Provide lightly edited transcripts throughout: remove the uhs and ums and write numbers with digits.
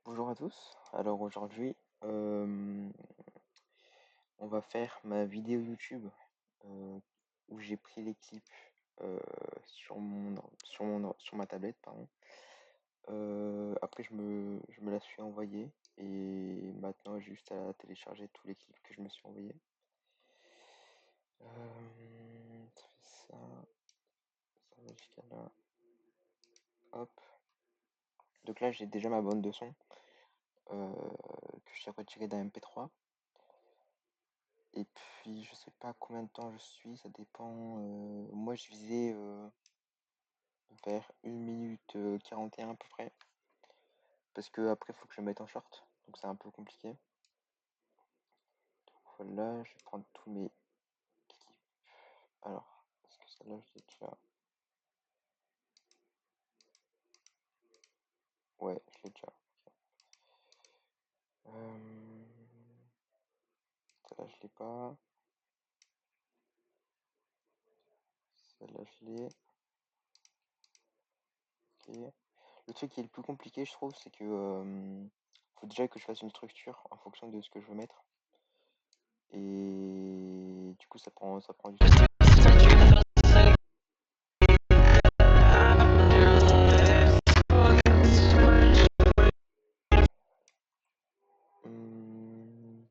Bonjour à tous. Alors aujourd'hui, euh, on va faire ma vidéo YouTube euh, où j'ai pris les clips euh, sur ma tablette, pardon. Après, je me la suis envoyée et maintenant j'ai juste à télécharger tous les clips que je me suis envoyés. Ça fait ça va jusqu'à là. Hop. Donc là, j'ai déjà ma bande de son que j'ai retirée d'un MP3. Et puis, je sais pas combien de temps je suis, ça dépend. Moi, je visais vers 1 minute 41 à peu près. Parce que après, il faut que je me mette en short. Donc, c'est un peu compliqué. Donc, voilà, je vais prendre tous mes clips. Alors, est-ce que celle-là, je l'ai déjà? Ouais, je l'ai déjà. Euh, Celle-là, je l'ai pas. Celle-là, je l'ai. Ok. Le truc qui est le plus compliqué, je trouve, c'est que faut déjà que je fasse une structure en fonction de ce que je veux mettre. Et du coup, ça prend du temps. Hum,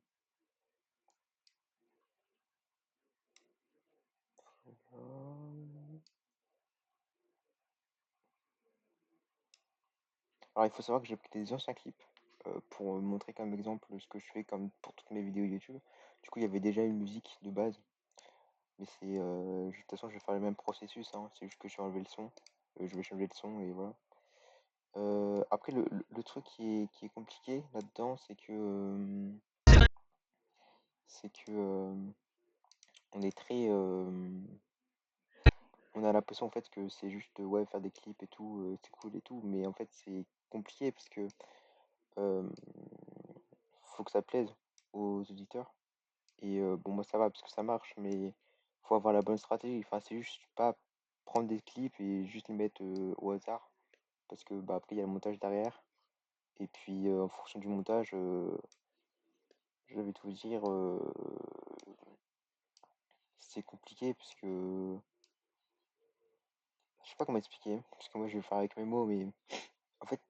Alors, il faut savoir que j'ai pris des anciens clips pour montrer comme exemple ce que je fais comme pour toutes mes vidéos YouTube. Du coup, il y avait déjà une musique de base, mais de toute façon, je vais faire le même processus, hein. C'est juste que je vais enlever le son, je vais changer le son et voilà. Après, le truc qui est compliqué là-dedans, c'est que on est très, on a l'impression en fait que c'est juste ouais faire des clips et tout, c'est cool et tout, mais en fait c'est compliqué parce que euh, faut que ça plaise aux auditeurs. Et bon, moi ça va parce que ça marche, mais faut avoir la bonne stratégie. Enfin, c'est juste pas prendre des clips et juste les mettre au hasard, parce que bah, après il y a le montage derrière. Et puis en fonction du montage, je vais tout dire, c'est compliqué parce que je sais pas comment expliquer, parce que moi je vais le faire avec mes mots, mais en fait,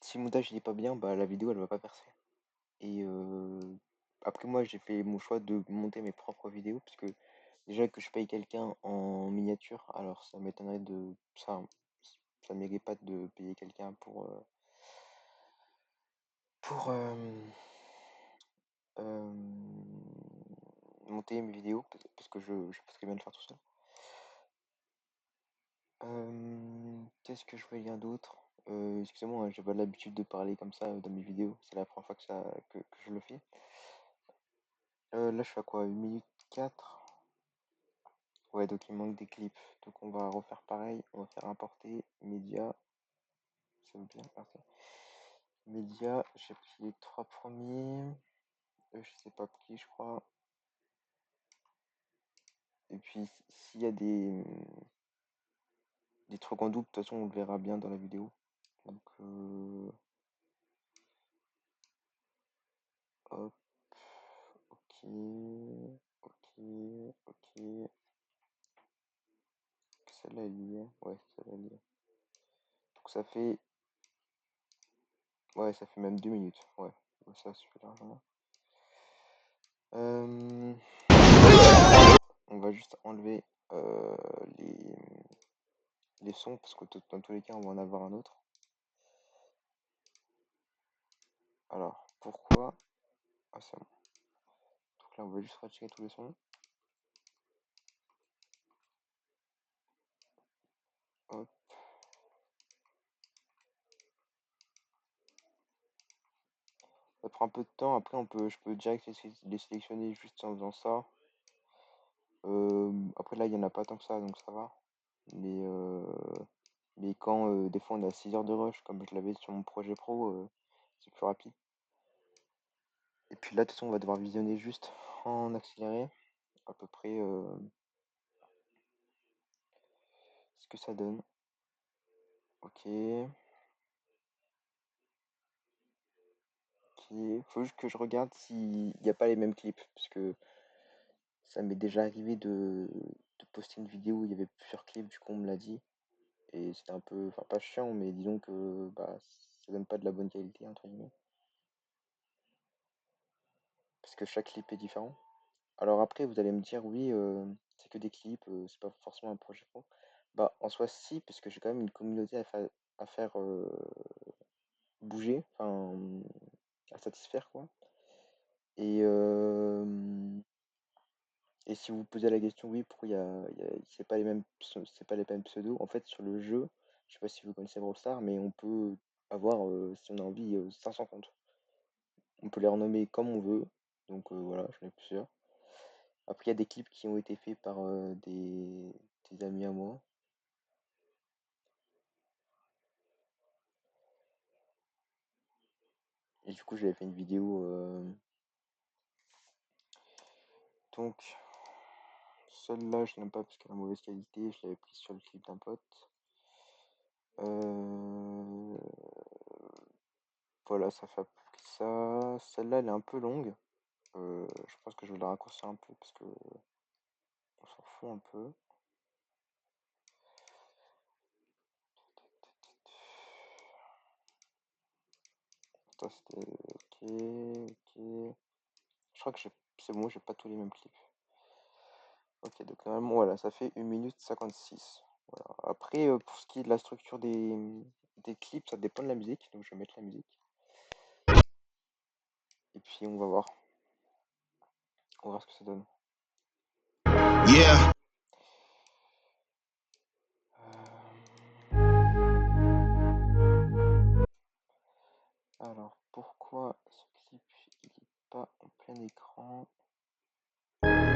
si le montage il est pas bien, bah la vidéo elle va pas percer. Et après, moi, j'ai fait mon choix de monter mes propres vidéos, parce que déjà que je paye quelqu'un en miniature, alors ça m'étonnerait de ça m'irait pas de payer quelqu'un pour euh, monter mes vidéos, parce que je peux très bien le faire tout seul. Qu'est-ce que je veux dire d'autre? Excusez-moi, hein, j'ai pas l'habitude de parler comme ça dans mes vidéos, c'est la première fois que je le fais. Là, je fais à quoi? 1 minute 4. Ouais, donc il manque des clips. Donc on va refaire pareil. On va faire importer médias. Ça veut bien partir. Médias, j'ai pris les 3 premiers. Je sais pas pris, je crois. Et puis s'il y a des trucs en double, de toute façon on le verra bien dans la vidéo. Donc hop. Ok. Ok. Ok. Celle-là est liée. Ouais, celle-là est liée. Donc ça fait. Ouais, ça fait même 2 minutes. Ouais. Donc ça suffit largement. Euh, on va juste enlever les, les sons parce que dans tous les cas on va en avoir un autre. Alors pourquoi? Ah c'est bon. Donc là on va juste retirer tous les sons. Hop. Ça prend un peu de temps, après je peux direct les sélectionner juste en faisant ça. Après là il n'y en a pas tant que ça donc ça va. Mais, mais quand des fois on a 6 heures de rush comme je l'avais sur mon projet pro, c'est plus rapide. Et puis là de toute façon on va devoir visionner juste en accéléré à peu près ce que ça donne. Ok. vérifier. Faut juste que je regarde s'il n'y a pas les mêmes clips. Parce que ça m'est déjà arrivé de poster une vidéo où il y avait plusieurs clips, du coup on me l'a dit. Et c'était un peu, enfin pas chiant, mais disons que bah, ça donne pas de la bonne qualité, entre guillemets. Parce que chaque clip est différent. Alors après, vous allez me dire, oui, c'est que des clips, c'est pas forcément un projet pro. Bah en soi si, parce que j'ai quand même une communauté à faire bouger, enfin à satisfaire quoi. Et, et si vous posez la question, oui, pourquoi c'est pas les mêmes, c'est pas les mêmes pseudos, en fait sur le jeu, je sais pas si vous connaissez Brawl Stars, mais on peut avoir, si on a envie, 500 comptes. On peut les renommer comme on veut, donc voilà, j'en ai plusieurs. Après, il y a des clips qui ont été faits par des amis à moi. Et du coup, j'avais fait une vidéo. Donc, celle-là, je n'aime pas parce qu'elle a mauvaise qualité. Je l'avais prise sur le clip d'un pote. Euh, Voilà, ça fait à peu près ça. Celle-là, elle est un peu longue. Je pense que je vais la raccourcir un peu parce que on s'en fout un peu. Ça, c'était ok, ok. Je crois que c'est bon, j'ai pas tous les mêmes clips. Ok, donc normalement, voilà, ça fait 1 minute 56. Voilà. Après, pour ce qui est de la structure des clips, ça dépend de la musique. Donc, je vais mettre la musique. Et puis, on va voir. On va voir ce que ça donne. Yeah. Alors, pourquoi ce clip, il est pas en plein écran?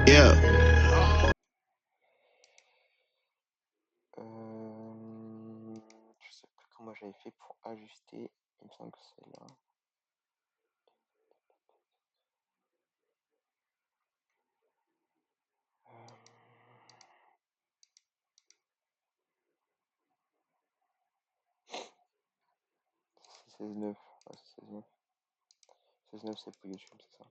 Yeah. Je sais plus comment j'avais fait pour ajuster. Il me semble que c'est là. C'est 16.9. Ouais, c'est 16.9. 16.9, c'est pour YouTube, c'est ça.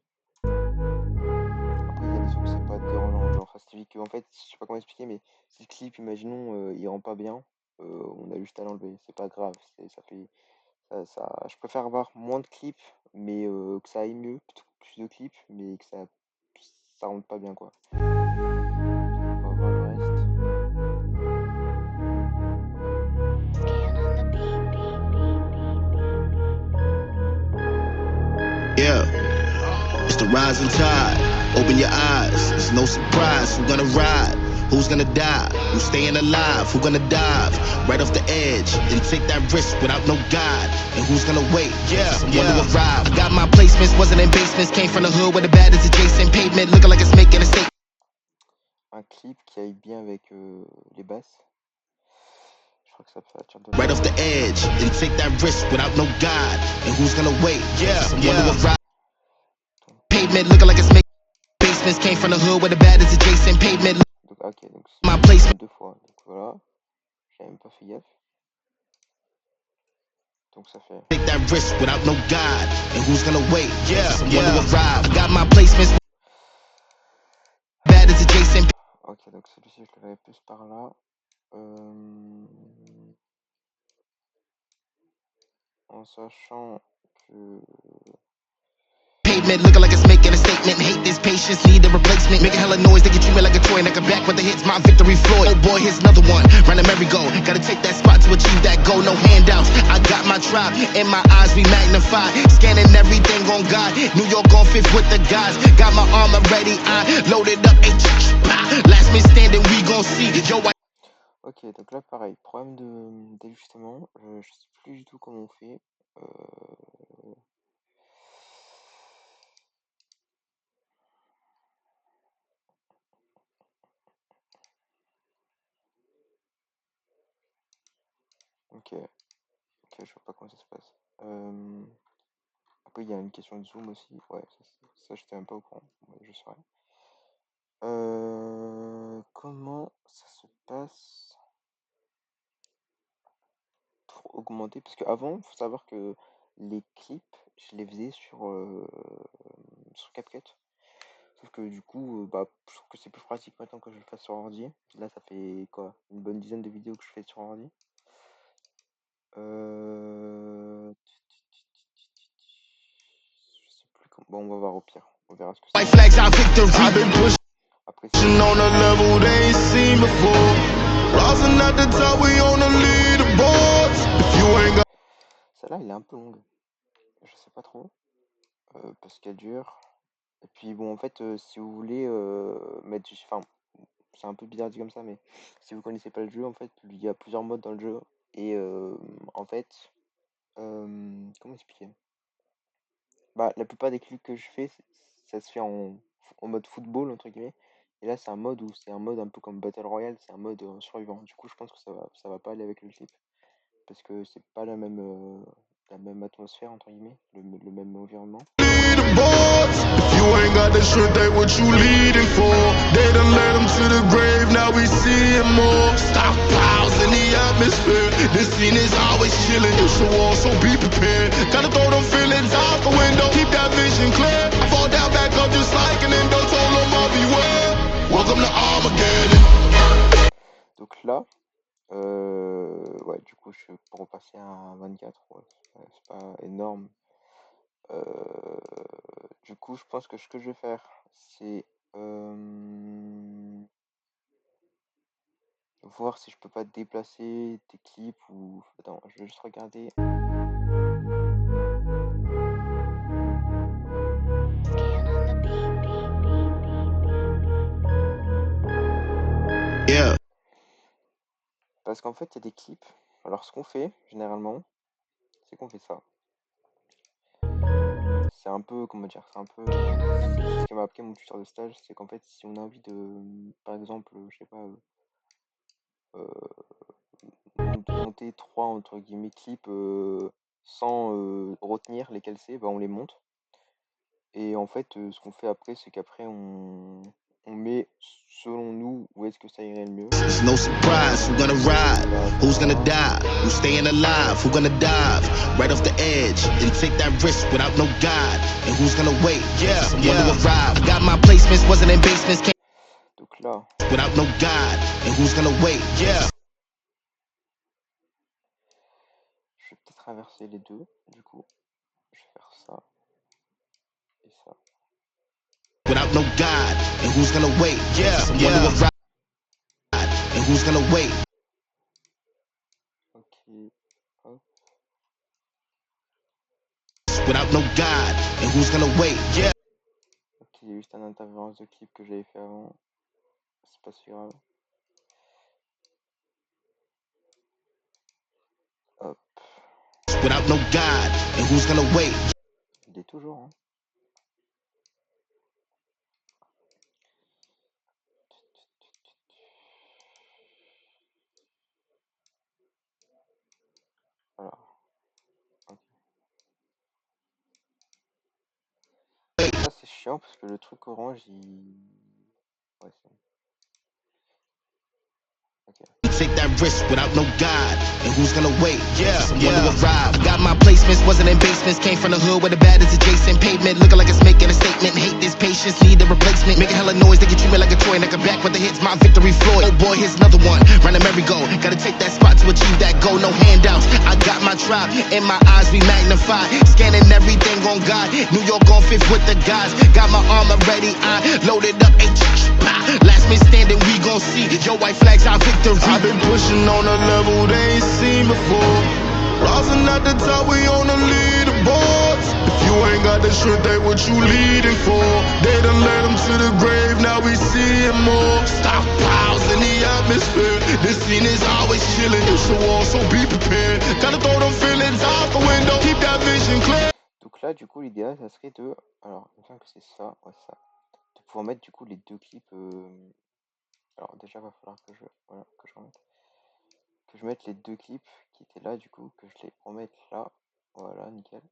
Après, il y a des trucs, c'est pas dérangeant. Genre, ça signifie que, en fait, je sais pas comment expliquer, mais si le clip, imaginons, il rend pas bien, on a juste à l'enlever. C'est pas grave. Ça fait. Je préfère avoir moins de clips, mais que ça aille mieux, plutôt que plus de clips, mais que ça rentre pas bien, quoi. On va voir le reste. Yeah. It's the rising tide. Open your eyes. It's no surprise. Who's gonna ride? Who's gonna die? Who's staying alive? Who's gonna dive right off the edge and take that risk without no guide? And who's gonna wait? Yeah, someone to arrive. Got my placements, wasn't in basements. Came from the hood where the bad is adjacent. Pavement looking like it's making a statement. Un clip qui aille bien avec les basses. Je crois que ça peut attirer de Right là. off the edge and take that risk without no guide. And who's gonna wait? Yeah, someone to arrive. Pavement looking like it's making basements. Came from the hood where the bad is adjacent. Pavement. Donc, ok, donc My ça placement. donne 2 fois. Donc voilà, j'ai même pas fait gaffe. Donc ça fait. Take that risk without no guide. And who's gonna wait? Yeah, someone to arrive. Got my placements. Bad is adjacent. Ok, donc celui-ci, je l'avais plus par là. En sachant que. Pavement looking like it's making a statement. Hate this patience, need a replacement. Making hella noise, they can treat me like a toy. And I come back with the hits, my victory Floyd. Oh boy, here's another one. Run a merry-go. Gotta take that spot to achieve that goal. No handouts. I got my tribe. In my eyes, we magnify. Scanning everything on God. New York on fifth with the guys. Got my armor ready. I loaded up. Last man standing, we gon' see. Yo, Ok, donc là pareil, problème d'ajustement, je sais plus du tout comment on fait. Ok, ok, je vois pas comment ça se passe. Après il y a une question de zoom aussi, ouais, ça j'étais même pas au courant, ouais, je saurais. Comment ça se passe pour augmenter? Parce qu'avant, il faut savoir que les clips, je les faisais sur CapCut. Sauf que du coup, bah, je trouve que c'est plus pratique maintenant que je le fasse sur ordi. Là, ça fait quoi? Une bonne dizaine de vidéos que je fais sur ordi. Je sais plus comment. Bon, on va voir au pire. On verra ce que White ça flags are victory. I've been pushing après, on a level they ain't seen before. Rising at the top, we on the leaderboards. If you ain't got celle-là, elle est un peu longue. Je sais pas trop. Parce qu'elle dure. Et puis bon, en fait, si vous voulez mettre. Enfin, c'est un peu bizarre dit comme ça, mais si vous connaissez pas le jeu, en fait, il y a plusieurs modes dans le jeu. Et en fait, comment expliquer? Bah, la plupart des clips que je fais, ça se fait en mode football, entre guillemets. Et là, c'est un mode où c'est un mode un peu comme Battle Royale, c'est un mode survivant. Du coup, je pense que ça va pas aller avec le clip. Parce que c'est pas la même atmosphère, entre guillemets, le même environnement. leaderboards, if you ain't got the strength, ain't what you leading for. They done led them to the grave, now we see it more. Stockpiles in the atmosphere. This scene is always chilling. It's a war, so be prepared. Gotta throw them feelings out the window, keep that vision clear. I fall down, back up just like an endo. Told them I'll beware. Welcome to Armageddon. Donc là, ouais, du coup, pour repasser à 24, ouais, c'est pas énorme. Du coup, je pense que ce que je vais faire, c'est voir si je peux pas déplacer des clips ou. Attends, je vais juste regarder. Yeah. Parce qu'en fait, il y a des clips. Alors, ce qu'on fait, généralement, c'est qu'on fait ça. C'est un peu, comment dire, c'est un peu. C'est ce qui m'a appris mon tuteur de stage, c'est qu'en fait, si on a envie de, par exemple, je sais pas, monter trois, entre guillemets, clips sans retenir lesquels c'est, bah, on les monte. Et en fait, ce qu'on fait après, c'est qu'après, on met, selon nous, où est-ce que ça irait le mieux. It's no surprise who's gonna ride, who's gonna die, who's staying alive, who's gonna dive right off the edge and take that risk without no guide, and who's gonna wait, someone to arrive. Got my placements, wasn't in basements, came Donc là, without no guide, and who's gonna wait, je vais peut-être inverser les deux, du coup. Je vais faire ça et ça. without no guide, and who's gonna wait, someone to arrive, and who's gonna wait. Ok, hop. Without no guide, and who's gonna wait, Ok, il y a juste un interférence de clip que j'avais fait avant. C'est pas si grave. Hop. without no guide, and who's gonna wait. Il est toujours, hein. Voilà. Ok. Ça, c'est chiant parce que le truc orange, il. Ouais, c'est. Ok. Take that risk without no guide, and who's gonna wait? Someone to arrive. Got my placements, wasn't in basements, came from the hood where the bad is adjacent. Pavement looking like it's making a statement. Hate this patience, need a replacement. Making hella noise, they can treat me like a toy. Like a back with the hits, my victory Floyd. Oh boy, here's another one. Round the merry-go, gotta take that spot to achieve that goal. No handouts. I got my tribe in my eyes, we magnify. Scanning everything on God. New York on fifth with the guys. Got my armor ready, I loaded up. Last man standing, we gon' see. Your white flags, our victory. I've been pushing on a level they ain't seen before. Rising at the top, we on the leaderboards. If you ain't got the strength, ain't what you leading for. They done led them to the grave, now we see it more. Stockpiles in the atmosphere. This scene is always chilling. It's a war, so be prepared. Gotta throw them feelings out the window, keep that vision clear. Donc là, du coup, l'idéal, ça serait de. Alors, il me semble que c'est ça, ouais, ça. De pouvoir mettre du coup les deux clips. Alors, déjà, va falloir que je. Voilà, que je remette. Que je mette les deux clips qui étaient là, du coup, que je les remette là. Voilà, nickel.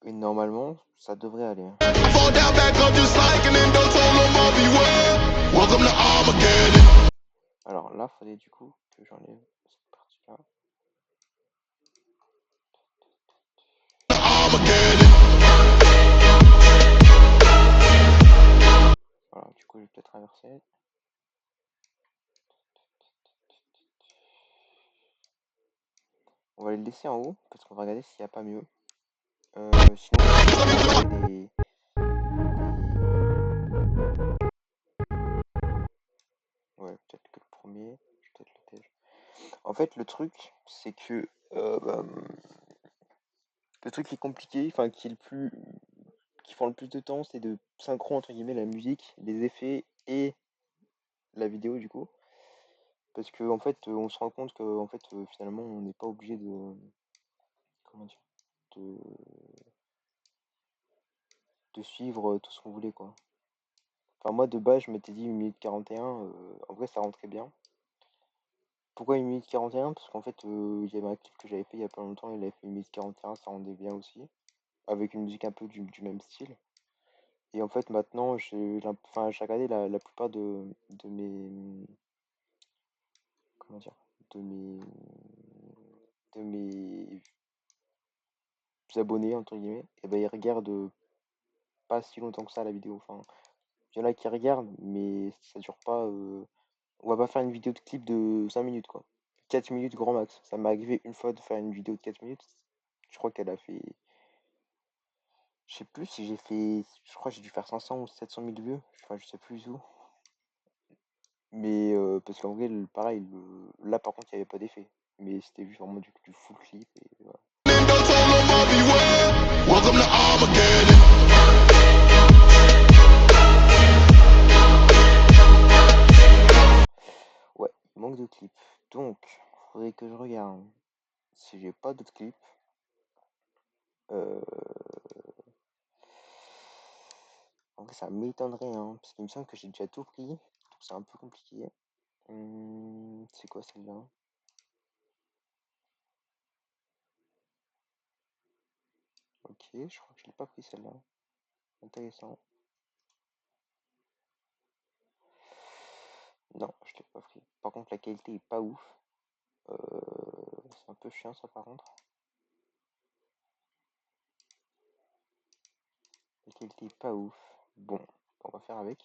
Et normalement, ça devrait aller. Fall down, back up just like an endo. Told them I'll beware. Welcome to Armageddon. Alors là, fallait du coup que j'enlève cette partie-là. vais peut-être inverser. On va les laisser en haut parce qu'on va regarder s'il n'y a pas mieux. Sinon, on va des... Ouais, peut-être que le premier, je vais peut-être le tège. En fait, le truc, c'est que le truc qui est compliqué, enfin qui est le plus, qui prend le plus de temps, c'est de synchro entre guillemets la musique, les effets et la vidéo du coup. Parce que en fait, on se rend compte que en fait, finalement, on n'est pas obligé de, comment dire, de, de suivre tout ce qu'on voulait quoi. Enfin moi de base, je m'étais dit 1 minute 41, en vrai ça rentrait bien. Pourquoi 1 minute 41? Parce qu'en fait, il y avait un clip que j'avais fait il y a pas longtemps, il avait fait 1 minute 41, ça rendait bien aussi, avec une musique un peu du même style. Et en fait, maintenant, enfin, j'ai regardé la plupart de mes, comment dire, de mes, de mes abonnés, entre guillemets, et ben ils regardent pas si longtemps que ça la vidéo. Enfin, il y en a qui regardent, mais ça dure pas. On va pas faire une vidéo de clip de 5 minutes, quoi. 4 minutes grand max. Ça m'est arrivé une fois de faire une vidéo de 4 minutes. Je crois qu'elle a fait. Je sais plus si j'ai fait. Je crois que j'ai dû faire 500 ou 700 000 vues. Enfin, je sais plus du tout. Mais parce qu'en vrai, pareil, là par contre, il n'y avait pas d'effet. Mais c'était juste vraiment du full clip. Et voilà. Welcome to Armageddon. Ouais, il manque de clips. Donc, faudrait que je regarde si j'ai pas d'autres clips. En vrai, ça m'étonnerait, hein, parce qu'il me semble que j'ai déjà tout pris. Donc c'est un peu compliqué. C'est quoi celle-là? Ok, je crois que je l'ai pas pris celle-là. Intéressant. Non, je l'ai pas pris. Par contre, la qualité est pas ouf. C'est un peu chiant ça par contre. La qualité est pas ouf. Bon, on va faire avec.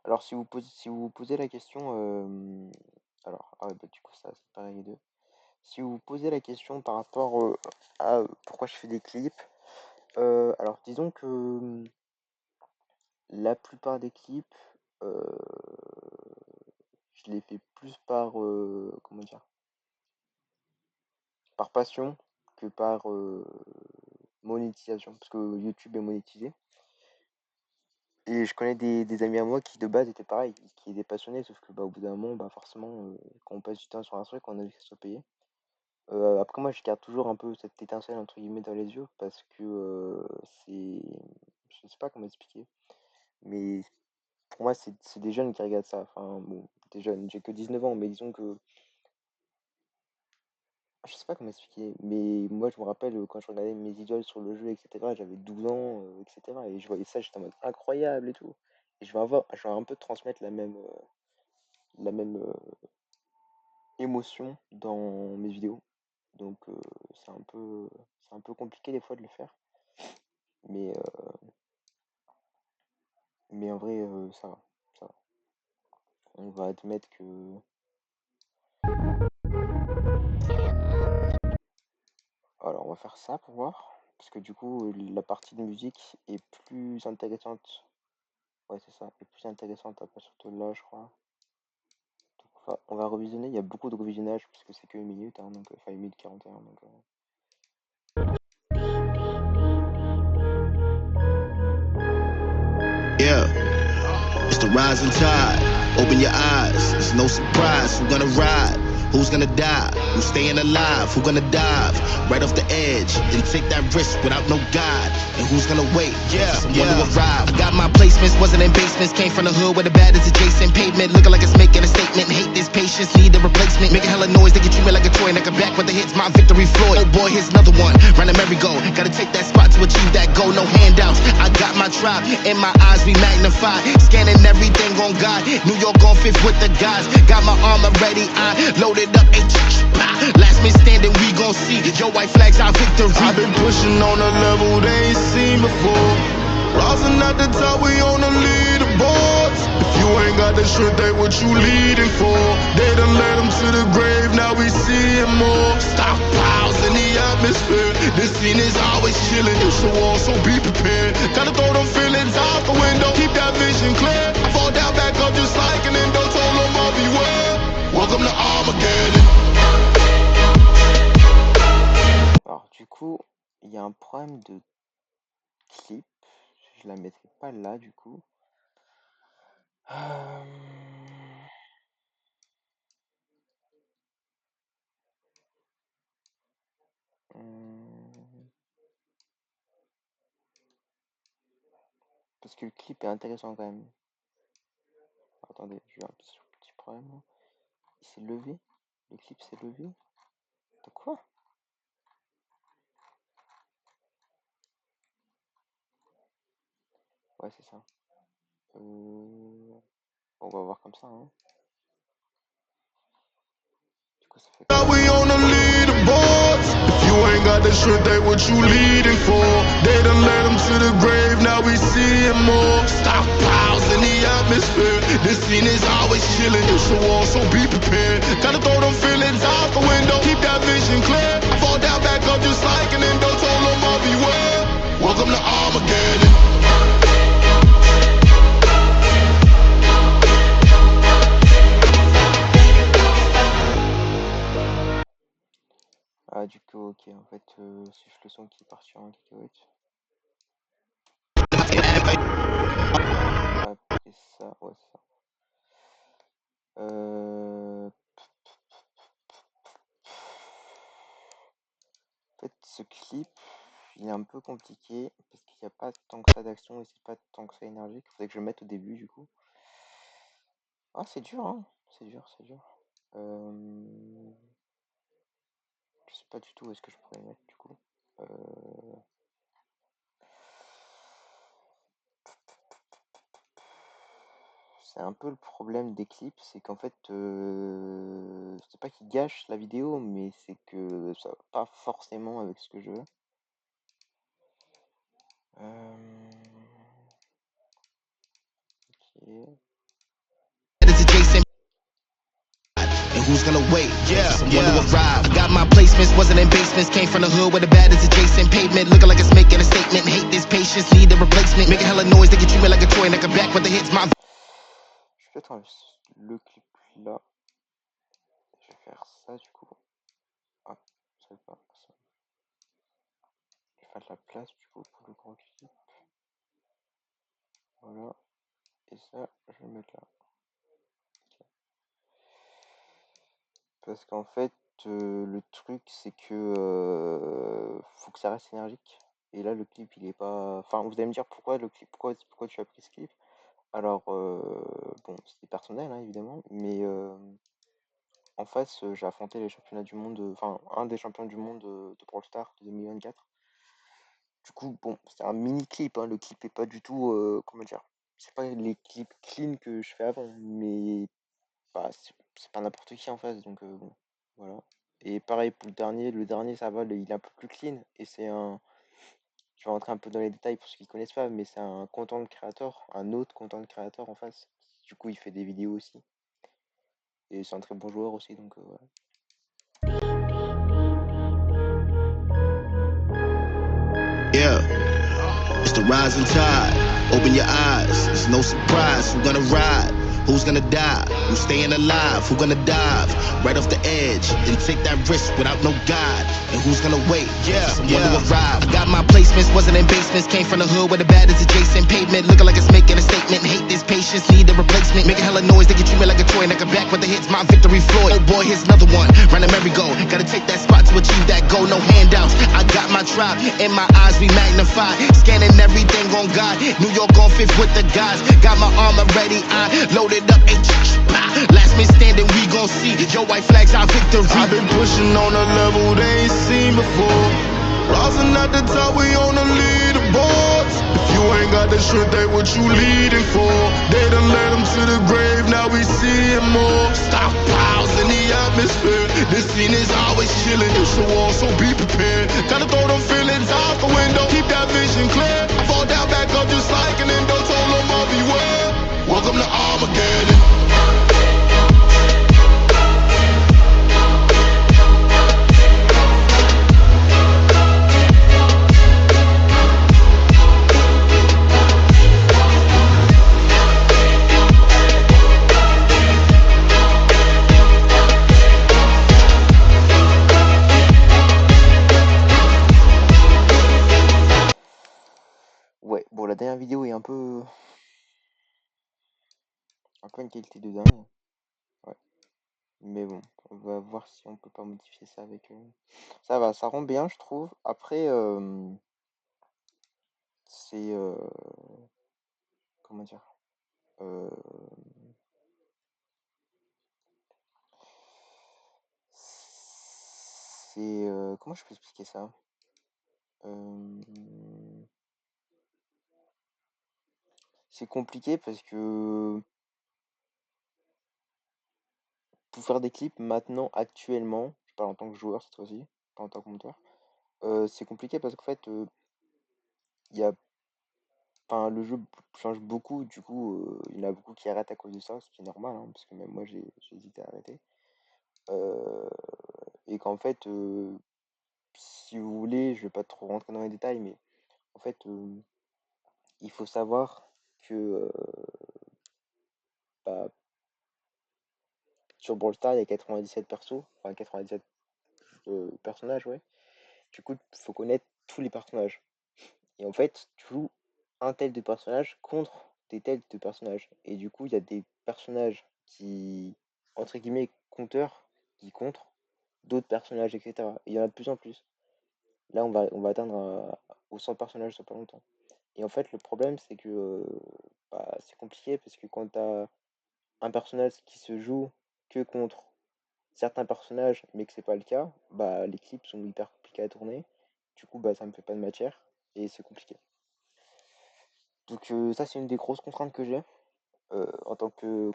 Alors si vous vous posez la question, alors ah ouais, bah, du coup ça c'est pareil les deux. Si vous vous posez la question par rapport à pourquoi je fais des clips, alors disons que la plupart des clips, je les fais plus par comment dire, par passion que par monétisation, parce que YouTube est monétisé. Et je connais des amis à moi qui de base étaient pareils, qui étaient passionnés, sauf que bah, au bout d'un moment, bah, forcément, quand on passe du temps sur un truc, on a envie que ça soit payé. Après moi, je garde toujours un peu cette étincelle entre guillemets dans les yeux parce que c'est, je sais pas comment expliquer, mais pour moi, c'est des jeunes qui regardent ça. Enfin bon, des jeunes, j'ai que 19 ans, mais disons que je sais pas comment expliquer, mais moi je me rappelle quand je regardais mes idoles sur le jeu, etc. J'avais 12 ans, etc. Et je voyais ça, j'étais en mode incroyable et tout. Et je vais un peu transmettre la même émotion dans mes vidéos. Donc c'est un peu compliqué des fois de le faire. Mais, mais en vrai, ça va. Ça va. On va admettre que. Alors on va faire ça pour voir. Parce que du coup, la partie de musique est plus intéressante. Ouais, c'est ça. Est plus intéressante après, surtout là, je crois. Donc, on va revisionner. Il y a beaucoup de revisionnage parce que c'est que 1 minute. Hein, donc, enfin, 1 minute 41. Donc, Yeah, it's the rising tide. Open your eyes. It's no surprise who's gonna ride. Who's gonna die? Who's staying alive? Who's gonna dive right off the edge and take that risk without no guide? And who's gonna wait? Someone to arrive. Got my placements, wasn't in basements. Came from the hood where the bad is adjacent. Pavement looking like it's making a statement. Hate this patience, need a replacement. Making hella noise, they can treat me like a toy. And I come back with the hits, my victory Floyd. Oh boy, here's another one. Round the merry-go. Gotta take that spot to achieve that goal. No handouts. I got my tribe. In my eyes, we magnify. Scanning everything on God. New York on fifth with the guys. Got my armor ready. I loaded up. Last man standing, we gon' see. Your white flags, our victory. I've been pushing on a level they ain't seen before. Rising at the top, we on the leaderboards. If you ain't got the strength, they what you leading for. They done led them to the grave, now we seeing more. Stockpiles in the atmosphere. This scene is always chilling. It's a war, so be prepared. Gotta throw them feelings out the window, keep that vision clear. I fall down, back up just like an endo. Told them I'll beware. Welcome to Armageddon. Alors du coup, il y a un problème de clip. Je la mettrai pas là du coup. Parce que le clip est intéressant quand même. Attendez, j'ai eu un petit problème là. Il s'est levé. Le clip s'est levé. De quoi? Ouais, c'est ça. On va voir comme ça. Hein. Du coup, ça fait Now we on the leaderboards. If you ain't got the strength, they what you leading for. They done led them to the grave, now we seeing more. Stockpiles in the atmosphere. This scene is always chilling. It's a war, so be prepared. Gotta throw them feelings out the window, keep that vision clear. I fall down, back up just like an endo. Told them I'll beware. Welcome to Armageddon. Ah, du coup, ok, en fait, c'est juste le son qui est parti en cacahuète. Après ça, ouais, c'est ça. En fait, ce clip, il est un peu compliqué parce qu'il n'y a pas tant que ça d'action et c'est pas tant que ça énergique. Il faudrait que je le mette au début, du coup. Ah, c'est dur, hein. C'est dur, c'est dur. Je sais pas du tout où est-ce que je pourrais le mettre, du coup. C'est un peu le problème des clips, c'est qu'en fait, c'est pas qu'ils gâchent la vidéo, mais c'est que ça va pas forcément avec ce que je veux. Ok. And who's gonna wait? Yeah, someone to arrive. I got my placements, wasn't in basements. Came from the hood where the bad is adjacent. Pavement looking like it's making a statement. Hate this patience, need a replacement. Making hella noise, they get treat me like a toy. Like a back with the hits, my. Je vais peut-être enlever le clip là. Je vais faire ça du coup. Ah, ça va pas. Ça. Je vais faire de la place du coup pour le gros clip. Voilà. Et ça, je vais le mettre là. Okay. Parce qu'en fait, le truc c'est que faut que ça reste énergique. Et là, le clip il est pas. Enfin, vous allez me dire pourquoi le clip, pourquoi tu as pris ce clip. Alors, bon, c'était personnel hein, évidemment, mais en face, j'ai affronté les championnats du monde, enfin un des champions du monde de Brawl Stars de 2024. Du coup, bon, c'est un mini clip, hein, le clip est pas du tout, comment dire, c'est pas les clips clean que je fais avant, mais bah, c'est pas n'importe qui en face, donc bon, voilà. Et pareil pour le dernier ça va, il est un peu plus clean, et c'est un, je vais rentrer un peu dans les détails pour ceux qui connaissent pas, mais c'est un content creator, un autre content creator en face. Du coup, il fait des vidéos aussi. Et c'est un très bon joueur aussi, donc voilà. Yeah, it's the rising tide. Open your eyes, it's no surprise. Who's gonna ride? Who's gonna die? Who's staying alive? Who gonna dive right off the edge and take that risk without no guide? And who's gonna wait? Yeah, someone to arrive. Got my placements, wasn't in basements. Came from the hood where the bad is adjacent. Pavement looking like it's making a statement. Hate this patience, need a replacement. Making hella noise, they get treat me like a toy. Like a back with the hits, my victory Floyd. Oh boy, here's another one. Run a merry-go. Gotta take that spot to achieve that goal. No handouts. I got my tribe. In my eyes, we magnify. Scanning everything on God. New York on fifth with the guys. Got my armor ready. I loaded up. Last man standing, we gon' see. Your white flags, our victory. I've been pushing on a level they ain't seen before. Rising at the top, we on the leaderboards. If you ain't got the shit, they what you leading for. They done led him to the grave, now we see him more. Stockpiles in the atmosphere. This scene is always chilling. It's a war, so be prepared. Gotta throw them feelings out the window, keep that vision clear. I fall down, back up just like an endo. Told them I'll beware. Welcome to Armageddon. Ouais, bon, la dernière vidéo est un peu une qualité de dingue. Ouais. Mais bon, on va voir si on peut pas modifier ça avec. Ça va, ça rend bien, je trouve. Après, c'est comment dire? Euh, c'est comment je peux expliquer ça? Euh, c'est compliqué parce que pour faire des clips maintenant, actuellement, je parle en tant que joueur cette fois-ci, pas en tant que monteur, c'est compliqué parce qu'en fait, il y a, enfin, le jeu change beaucoup, du coup, il y en a beaucoup qui arrêtent à cause de ça, ce qui est normal, hein, parce que même moi j'ai hésité à arrêter. Et qu'en fait, si vous voulez, je vais pas trop rentrer dans les détails, mais en fait, il faut savoir que bah, sur Brawl Stars, il y a 97 persos, enfin 97 personnages, ouais. Du coup, il faut connaître tous les personnages. Et en fait, tu joues un tel de personnage contre des tels de personnages. Et du coup, il y a des personnages qui, entre guillemets, compteurs, qui contre d'autres personnages, etc. Et il y en a de plus en plus. Là, on va atteindre aux 100 personnages sur pas longtemps. Et en fait, le problème, c'est que bah, c'est compliqué parce que quand tu as un personnage qui se joue que contre certains personnages, mais que c'est pas le cas, bah, les clips sont hyper compliqués à tourner. Du coup, bah, ça me fait pas de matière et c'est compliqué. Donc ça, c'est une des grosses contraintes que j'ai en tant que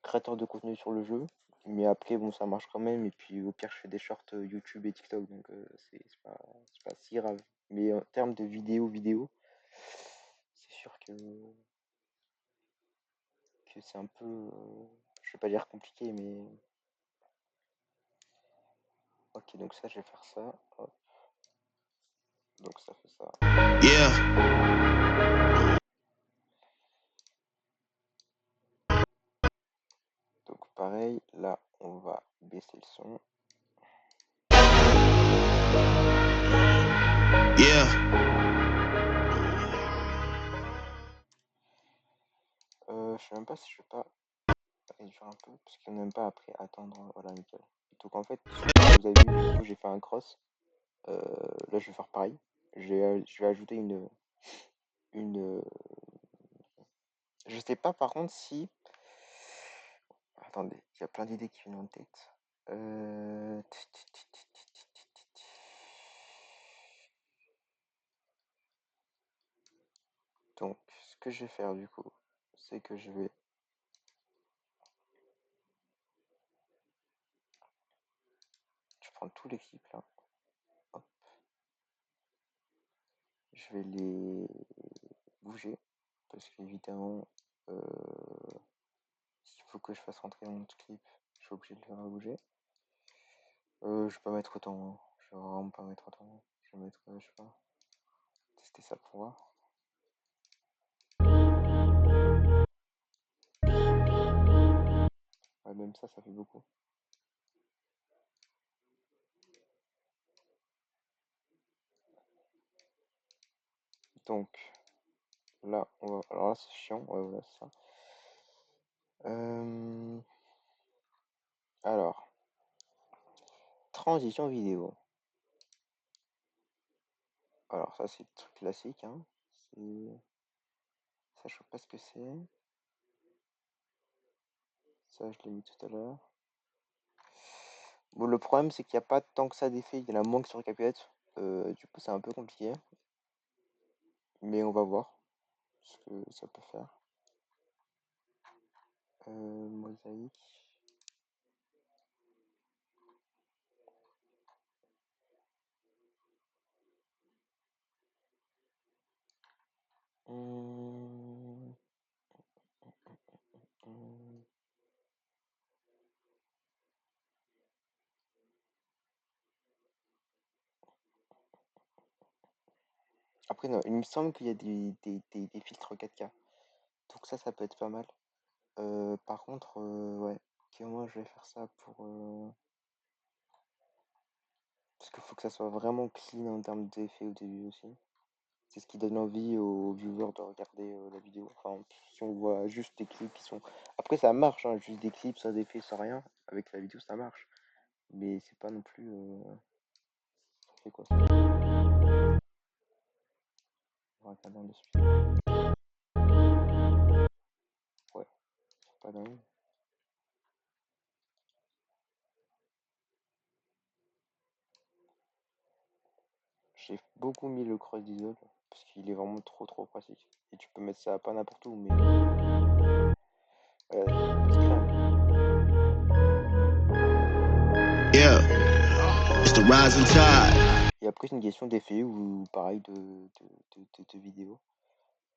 créateur de contenu sur le jeu. Mais après, bon, ça marche quand même. Et puis au pire, je fais des shorts YouTube et TikTok, donc c'est pas si grave. Mais en termes de vidéo, c'est sûr que c'est un peu, je vais pas dire compliqué, mais ok, donc ça, je vais faire ça. Hop. Donc ça fait ça. Yeah. Donc pareil, là, on va baisser le son. Yeah. Je sais même pas si je vais pas réduire un peu, parce qu'il n'y a même pas après attendre. Voilà, nickel. Donc en fait, vous avez vu, du coup, j'ai fait un cross. Là, je vais faire pareil. Je vais ajouter une. Je sais pas par contre si. Attendez, il y a plein d'idées qui viennent en tête. Donc, ce que je vais faire du coup, c'est que je vais prendre tous les clips là. Hop. Je vais les bouger parce qu'évidemment, s'il faut que je fasse rentrer mon clip, je suis obligé de le faire bouger. Je vais pas mettre autant, hein. Je vais vraiment pas mettre autant. Je vais mettre, je sais pas, tester ça pour voir. Ouais, même ça fait beaucoup. Donc, là, alors là, c'est chiant. Ouais, voilà, c'est ça. Alors, transition vidéo. Alors, ça, c'est le truc classique, hein. Ça, je sais pas ce que c'est. Ça, je l'ai mis tout à l'heure. Bon, le problème, c'est qu'il n'y a pas tant que ça d'effet. Il y en a moins que sur Cuphead. Du coup, c'est un peu compliqué. Mais on va voir ce que ça peut faire. Mosaïque. Hum, hum. Après, non, il me semble qu'il y a des filtres 4K. Donc ça peut être pas mal. Par contre, ouais, ok, moi je vais faire ça pour... Parce qu'il faut que ça soit vraiment clean en termes d'effets au début aussi. C'est ce qui donne envie aux viewers de regarder la vidéo. Enfin, si on voit juste des clips qui sont... Après, ça marche, hein, juste des clips sans effet, sans rien. Avec la vidéo, ça marche. Mais c'est pas non plus... C'est quoi ça? On va regarder en dessous. Ouais, c'est pas dingue. J'ai beaucoup mis le cross dissolve parce qu'il est vraiment trop pratique. Et tu peux mettre ça pas n'importe où, mais Yeah, it's the rising tide. et après c'est une question d'effet ou pareil de vidéo.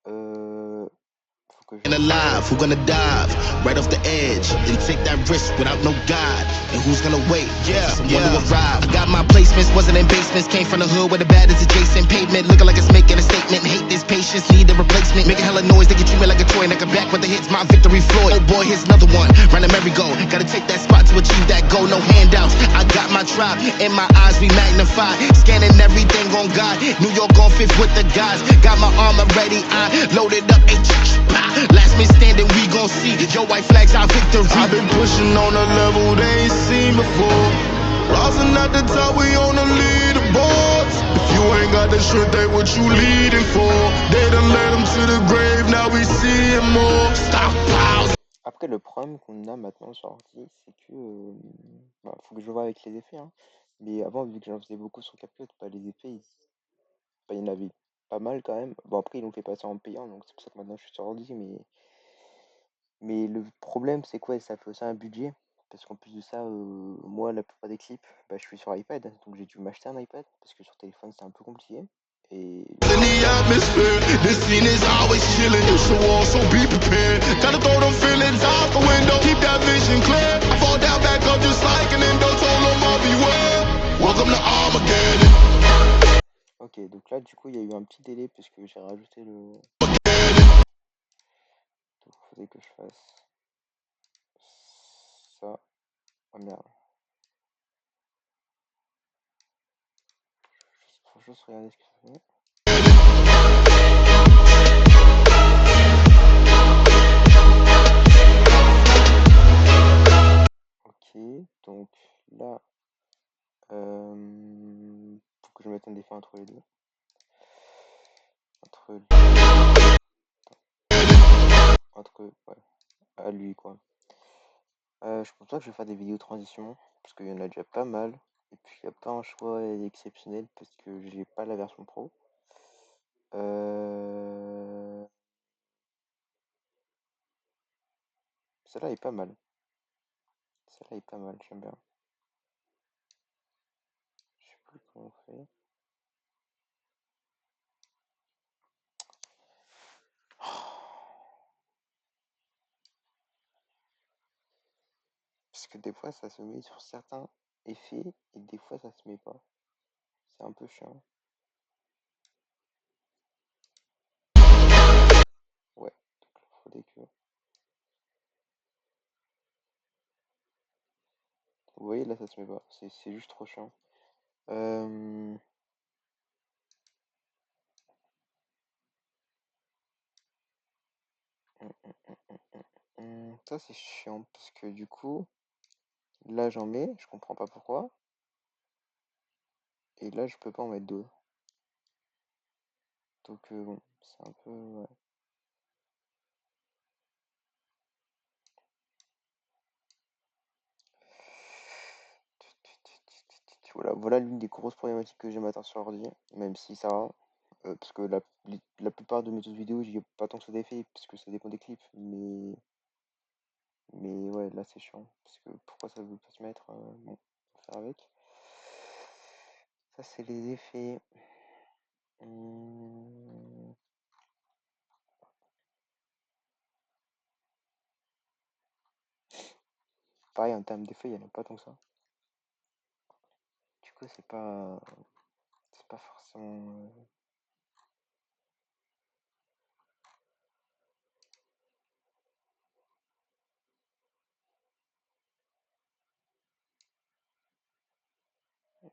Faut que je... And alive, who gonna dive right off the edge and take that risk without no guide? And who's gonna wait? Yeah, someone to arrive. I got my placements, wasn't in basements, came from the hood where the bad is adjacent. Pavement looking like it's making a statement. Hate this patience, need a replacement. Making hella noise, they can treat me like a toy. Knock it back with the hits, my victory Floyd. Oh boy, here's another one. Run a merry-go. Gotta take that spot to achieve that goal. No handouts. I got my tribe in my eyes, we magnify. Scanning everything on God. New York on fifth with the guys. Got my armor ready, I loaded up. Last man standing, we gon' see. Your white flags, our victory. I've been pushing on a level they ain't seen before. Rising at the top, we on the leaderboards. If you ain't got the shit, they what you leading for. They done led them to the grave, now we see him more. Stockpiles. Après, le problème qu'on a maintenant sur ordi, c'est que... bah, faut que je vois avec les effets, hein. Mais avant, vu que j'en faisais beaucoup sur CapCut, bah, les effets, bah, il y en avait pas mal quand même. Bon, après, ils l'ont fait passer en payant, donc c'est pour ça que maintenant je suis sur ordi, mais le problème, c'est quoi? Ça fait aussi un budget. Parce qu'en plus de ça, moi, la plupart des clips, bah, je suis sur iPad. Donc j'ai dû m'acheter un iPad. Parce que sur téléphone, c'est un peu compliqué. Et In the atmosphere, this scene is always chilling. It's a war, so be prepared. Gotta throw them feelings out the window, keep that vision clear. I fall down, back up just like an endo. Told them I'll beware. Welcome to Armageddon. ok, donc là, du coup, il y a eu un petit délai. Parce que j'ai rajouté le... Donc il faudrait que je fasse ça. Oh merde. Faut juste regarder ce que ça fait. Ok, donc là, faut que je mette un défaut entre les deux. Ouais, à lui quoi. Je pense pas que je vais faire des vidéos transition, parce qu'il y en a déjà pas mal. Et puis il n'y a pas un choix exceptionnel, parce que j'ai pas la version pro. Celle-là est pas mal. Celle-là est pas mal, j'aime bien. Je sais plus comment on fait. Parce que des fois ça se met sur certains effets, et des fois ça se met pas. C'est un peu chiant. Ouais, donc il faudrait que... Vous voyez, là ça se met pas. C'est juste trop chiant. Euh... Ça c'est chiant, parce que du coup, là j'en mets, je comprends pas pourquoi. Et là je peux pas en mettre d'autres. Donc bon, c'est un peu... ouais. Voilà l'une des grosses problématiques que j'ai maintenant sur ordi, même si ça va. Parce que la plupart de mes autres vidéos, j'y ai pas tant que ça d'effet, parce que ça dépend des clips. Mais ouais, là c'est chiant. Parce que pourquoi ça veut pas se mettre? Bon, on va faire avec. Ça, c'est les effets. Hum, Pareil, en termes d'effets, il n'y en a pas tant que ça. Du coup, c'est pas forcément.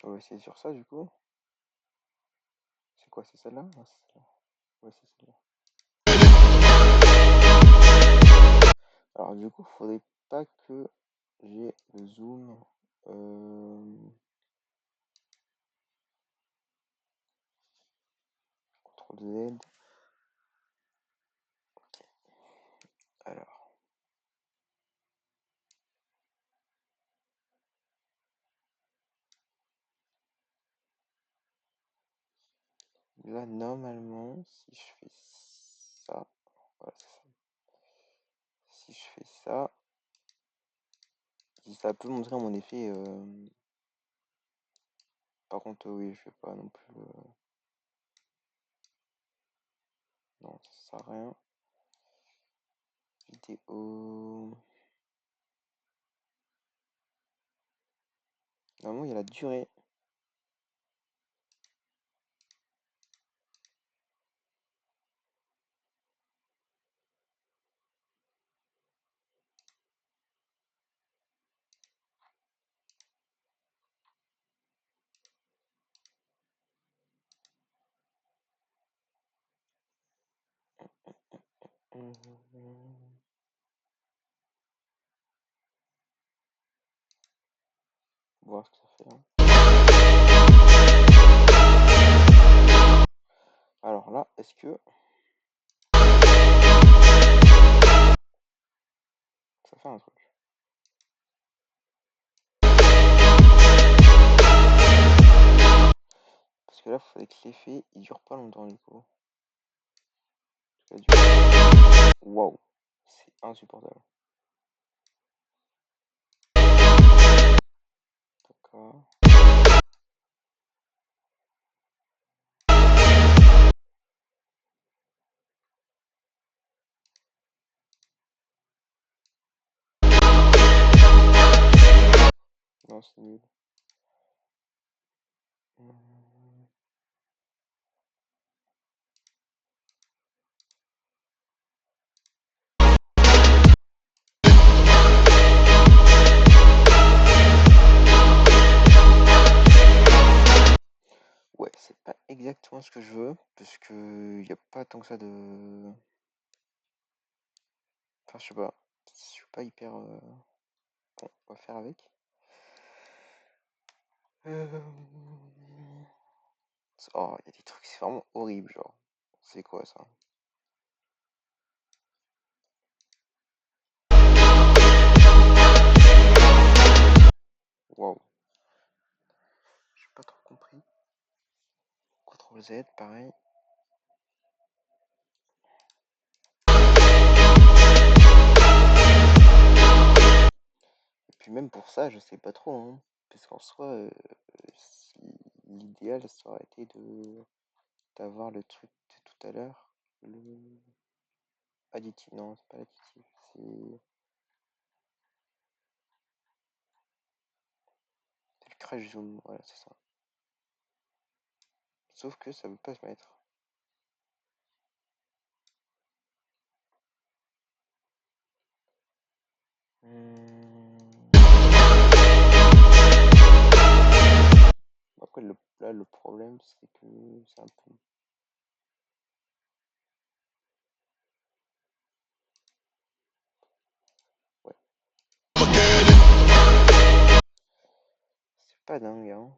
On va essayer sur ça, du coup. C'est quoi, c'est celle-là? Non, c'est celle-là. Ouais, c'est celle-là. Alors, du coup, faudrait pas que j'ai le zoom. CTRL Z. Alors, là, normalement, si je fais ça, voilà, c'est ça. Si je fais ça, ça peut montrer mon effet. Par contre, oui, je vais pas non plus. Non, ça sert à rien. Vidéo. Normalement, il y a la durée. Voir ce que ça fait. Hein. Alors là, est-ce que ça fait un truc? Parce que là, il faudrait que l'effet il dure pas longtemps du coup. Waouh, c'est insupportable. D'accord. Non, c'est nul. Ouais, c'est pas exactement ce que je veux, parce que y a pas tant que ça de. Enfin, je sais pas. Je suis pas hyper. Bon, on va faire avec. Oh, il y a des trucs, c'est vraiment horrible, genre. C'est quoi ça? Waouh. J'ai pas trop compris. CTRL Z, pareil. Et puis même pour ça, je sais pas trop, hein. Parce qu'en soi, l'idéal, ça aurait été d'avoir le truc de tout à l'heure. Le additif, non, c'est pas l'additif, c'est le crash zoom, voilà, c'est ça. Sauf que ça veut pas se mettre. Après, là, le problème, c'est que c'est un peu. Ouais. C'est pas dingue, hein.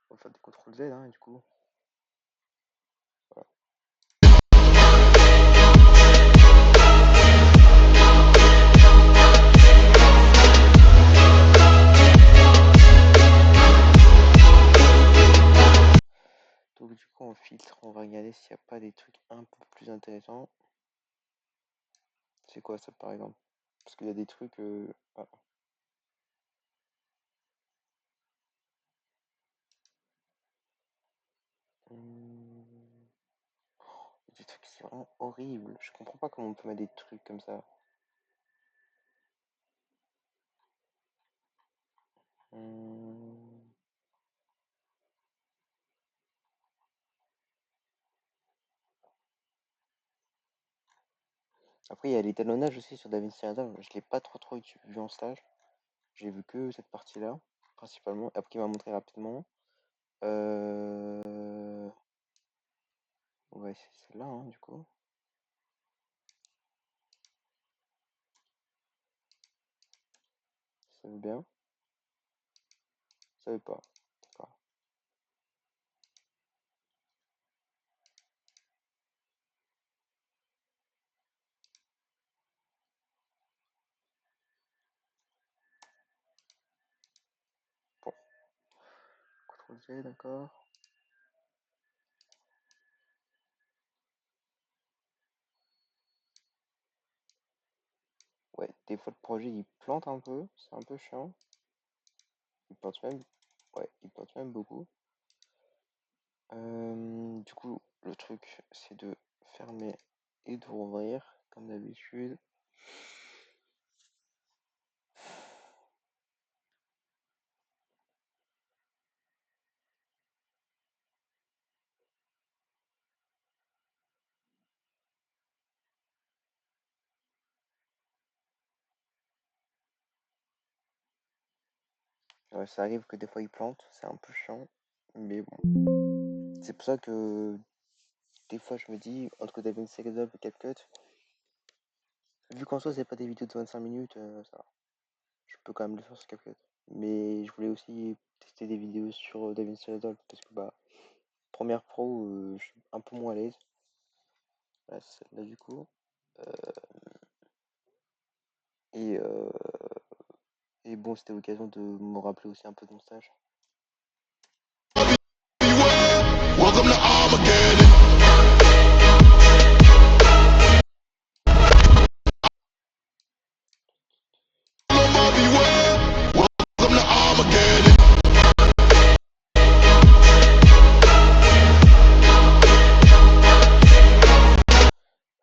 On va faire des CTRL Z, hein, du coup. Voilà. On va regarder s'il n'y a pas des trucs un peu plus intéressants. C'est quoi ça par exemple? Parce qu'il y a des trucs... Ah. Des trucs qui sont vraiment horribles. Je comprends pas comment on peut mettre des trucs comme ça. Après, il y a l'étalonnage aussi sur DaVinci Resolve. Je l'ai pas trop vu en stage. J'ai vu que cette partie-là, principalement. Après, il m'a montré rapidement. Ouais, c'est celle-là, hein, du coup. Ça veut bien. Ça veut pas. D'accord. Bon. CTRL Z, d'accord. Ouais, des fois le projet il plante un peu, c'est un peu chiant. Il plante même, ouais, il plante même beaucoup. Du coup, le truc c'est de fermer et de rouvrir comme d'habitude. Ouais, ça arrive que des fois il plante, c'est un peu chiant, mais bon. C'est pour ça que des fois je me dis, entre DaVinci Resolve et CapCut, vu qu'en soi c'est pas des vidéos de 25 minutes, ça va. Je peux quand même le faire sur CapCut. Mais je voulais aussi tester des vidéos sur DaVinci Resolve parce que bah Premiere Pro, je suis un peu moins à l'aise. Là, c'est celle-là du coup. Et, euh, et bon, c'était l'occasion de me rappeler aussi un peu de mon stage. Welcome to Armageddon. Welcome to Armageddon.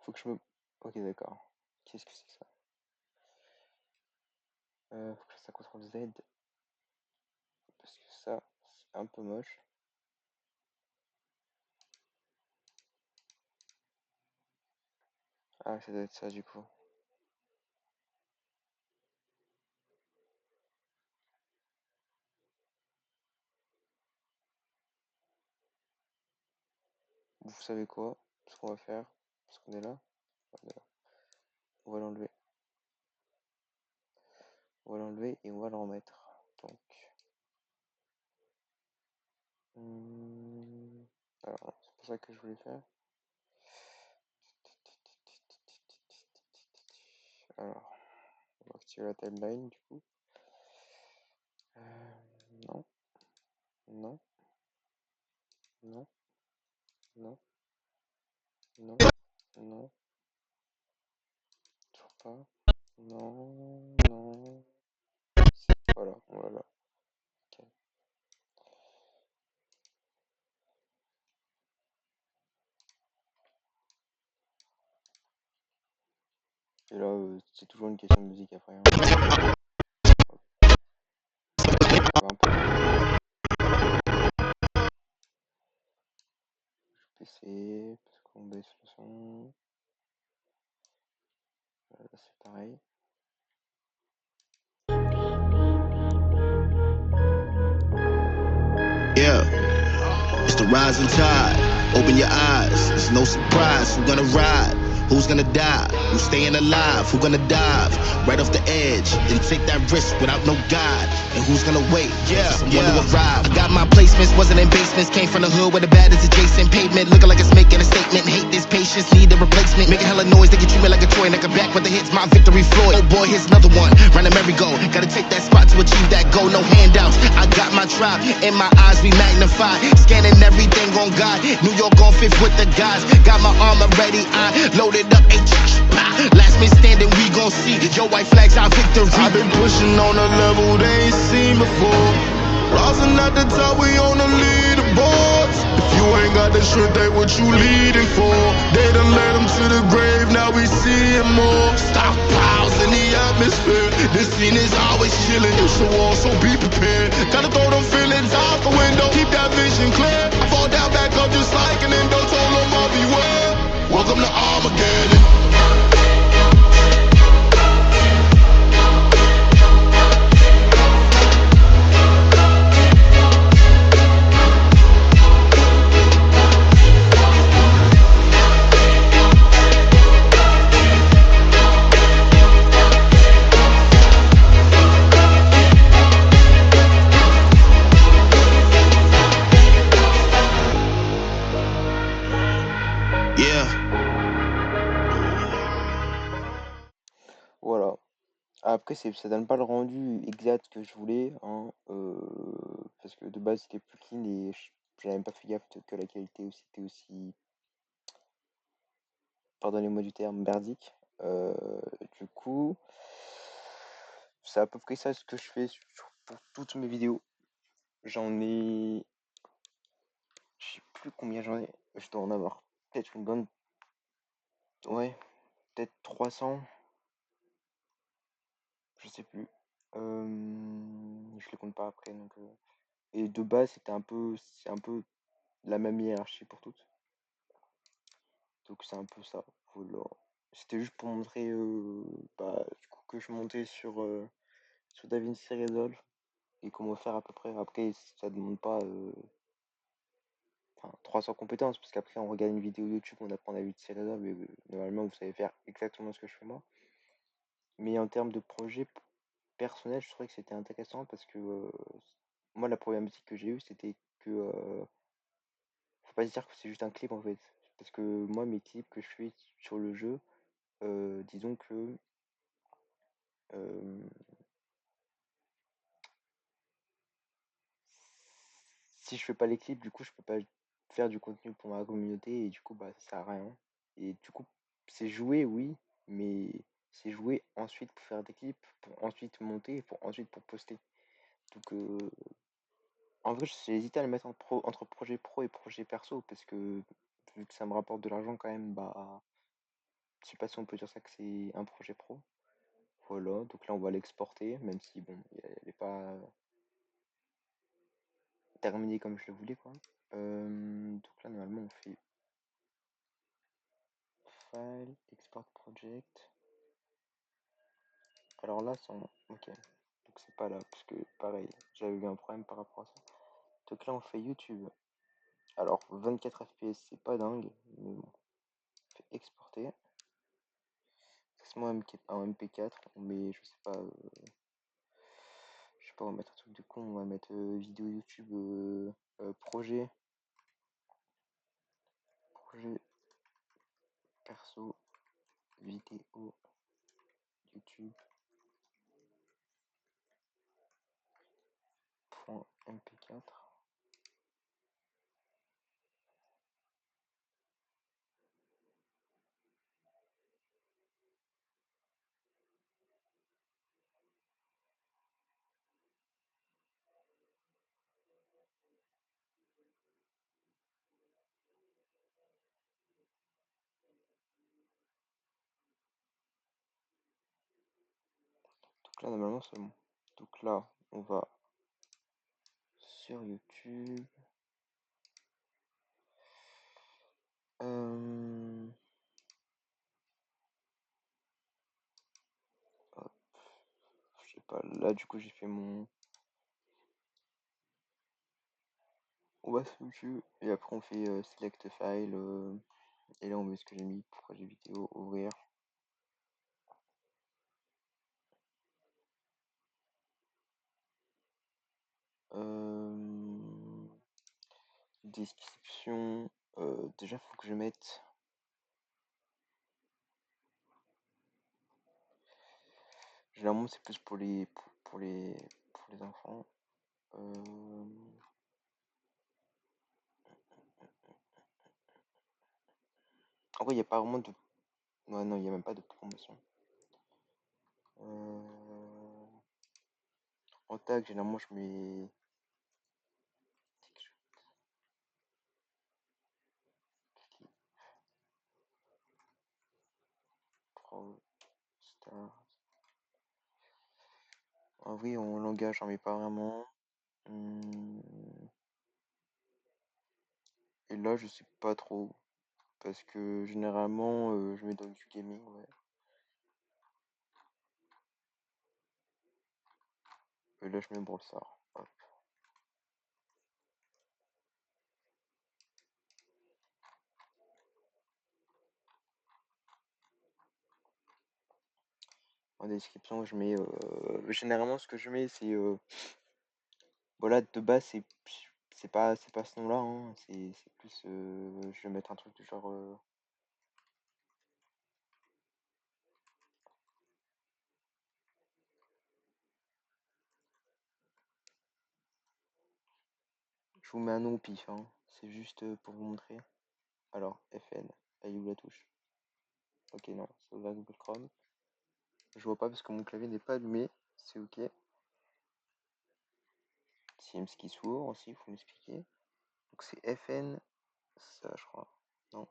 Faut que je me... Ok, d'accord. Qu'est-ce que c'est que ça? Faut que je fasse un CTRL Z. Parce que ça, c'est un peu moche. Ah, ça doit être ça du coup. Vous savez quoi? Ce qu'on va faire, parce qu'on est là. On va l'enlever. On va l'enlever et on va le remettre. Donc... Alors, c'est pour ça que je voulais faire. Alors, on va activer la timeline du coup. Non, non, non, non, non, non, toujours pas. Non, non. Voilà, voilà. Ok. Et là, c'est toujours une question de musique après. Hein. Un peu. Je vais baisser, parce qu'on baisse le son. Là, c'est pareil. Yeah, it's the rising tide. Open your eyes. It's no surprise. Who's gonna ride? Who's gonna die? Who's staying alive? Who's gonna dive right off the edge? Then take that risk without no guide. And who's gonna wait? Someone to arrive. Got my placements, wasn't in basements. Came from the hood where the bad is adjacent. Pavement looking like it's making a statement. Hate this patience, need a replacement. replacement. Making hella noise, they can treat me like a toy. Like a back with the hits, my victory floyd. Oh boy, here's another one. Run a merry-go. Gotta take that spot to achieve that goal. No handouts. I got my tribe. In my eyes, we magnify. Scanning everything on God. New York on fifth with the guys. Got my armor ready. I loaded up. Last man standing, we gon' see. Your white flags, our victory. I've been pushing on a level they ain't seen before. Rising at the top, we on the leaderboards. If you ain't got the strength, they what you leading for. They done led them to the grave, now we seeing more. Stockpiles in the atmosphere. This scene is always chilling. It's a war, so be prepared. Gotta throw them feelings out the window, keep that vision clear. I fall down, back up just like an endo. Told them I'll beware. Welcome to Armageddon. Voilà. Après, ça donne pas le rendu exact que je voulais, hein, parce que de base c'était plus clean et j'avais même pas fait gaffe que la qualité aussi était aussi, pardonnez-moi du terme, merdique. Euh, du coup, c'est à peu près ça ce que je fais pour toutes mes vidéos. J'en ai, je sais plus combien j'en ai, je dois en avoir peut-être une bonne, ouais, peut-être 300, je sais plus. Je les compte pas après, donc. Et de base, c'est un peu la même hiérarchie pour toutes. Donc c'est un peu ça. Voilà. C'était juste pour montrer du coup, que je montais sur DaVinci Resolve et comment faire à peu près. Après, ça demande pas 300 compétences, parce qu'après on regarde une vidéo YouTube, on apprend DaVinci Resolve et normalement vous savez faire exactement ce que je fais moi. Mais en termes de projet personnel, je trouvais que c'était intéressant parce que moi la problématique que j'ai eue c'était que faut pas se dire que c'est juste un clip en fait. Parce que moi mes clips que je fais sur le jeu, disons que euh, si je fais pas les clips, du coup, je peux pas faire du contenu pour ma communauté et du coup, bah, ça sert à rien. Et du coup, c'est jouer, oui, mais c'est jouer ensuite pour faire des clips, pour ensuite monter, et pour ensuite pour poster. Donc, en vrai, j'ai hésité à le mettre entre projet pro et projet perso parce que vu que ça me rapporte de l'argent quand même, bah, je sais pas si on peut dire ça que c'est un projet pro. Voilà, donc là, on va l'exporter, même si bon, elle est pas terminée comme je le voulais, quoi. Donc là, normalement, on fait File, Export Project. Alors là, c'est en... Ok. Donc c'est pas là, parce que pareil, j'avais eu un problème par rapport à ça. Donc là, on fait YouTube. Alors, 24 FPS, c'est pas dingue, mais bon. On fait exporter. Classement en MP4, on met, je sais pas, on va mettre un truc de con, on va mettre vidéo YouTube, projet, projet perso, vidéo YouTube, .mp4. Donc là, normalement, c'est bon. Donc là, on va sur YouTube. Euh, hop, je sais pas, là du coup j'ai fait mon... On va sur YouTube et après on fait select file et là on met ce que j'ai mis pour projet vidéo, ouvrir. Euh, Description, déjà faut que je mette Généralement, c'est plus pour les enfants. En vrai, il n'y a pas vraiment de... Ouais, non, il n'y a même pas de promotion. En tag, généralement, je mets... Pro Star. En vrai, en langage, j'en mets pas vraiment. Et là, je sais pas trop. Parce que généralement, je mets dans du gaming, ouais. Et là, je mets Brawl Stars. Hop. En description, je mets... généralement, ce que je mets, c'est... Voilà, de base, c'est pas ce nom-là, hein. C'est plus... je vais mettre un truc du genre... je vous mets un nom au pif, hein. C'est juste pour vous montrer. Alors, FN. Allez, où la touche? Ok, non, c'est ouvert Google Chrome. Je vois pas parce que mon clavier n'est pas allumé. C'est ok. Teams qui s'ouvre aussi, il faut m'expliquer. Donc c'est FN, ça je crois. Non,